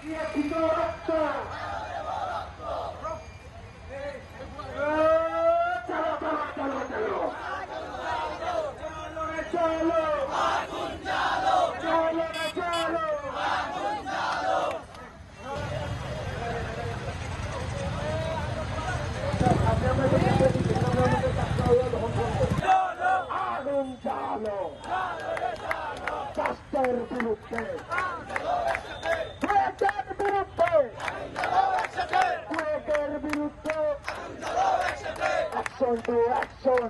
রক্ত চলো চলো চলো চলো চলো আগুন চালো স্বাস্থ্যের বিরুদ্ধে কুয়েতের বিরুদ্ধে কুয়েতের বিরুদ্ধে action to action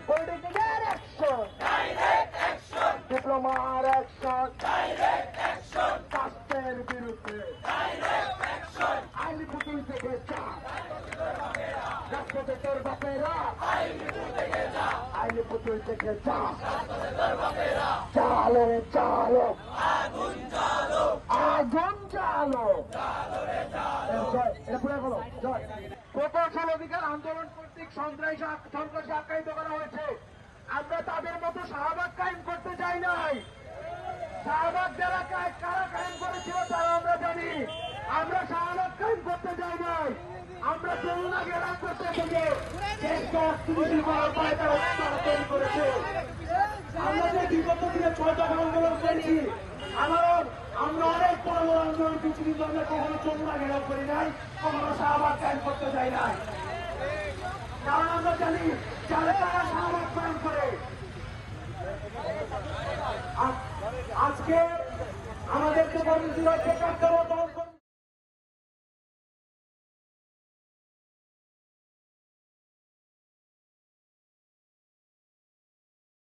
political action ডিপ্লোমার অ্যাকশন স্বাস্থ্যের বিরুদ্ধে আইনি পুতুল থেকে চাপ রাষ্ট্রপতির বাপেরা আইনি পুতুল থেকে চাপ চালো চালো আগুন চালো প্রকৌশল অধিকার আন্দোলন কর্তৃক সন্ত্রাসী আখ্যায়িত করা হয়েছে। আমরা তাদের মতো শাহবাগ কায়েম করতে চাই নাই। শাহবাগ যারা কারা কায়েম করেছিল তারা আমরা জানি। আমরা শাহবাগ কায়েম করতে চাই নাই। আমরা যমুনা ঘেরাও করতে থেকে দেশকে অস্থিতিশীল করার পায়ে তারা তৈরি করেছে। আমরা যে বিগত দিনে ৬ দফা আন্দোলন করেছি, আমরা অনেক বড় বড় আন্দোলন কিছু কিন্তু আমরা কখনো যমুনা ঘেরাও করি নাই, কখনো শাহবাগ কায়েম করতে চাই নাই। কারণ আমরা জানি যারা তারা শাহবাগ কায়েম করে। আজকে আমাদেরকে কর্মসূচি হচ্ছে কার্যরত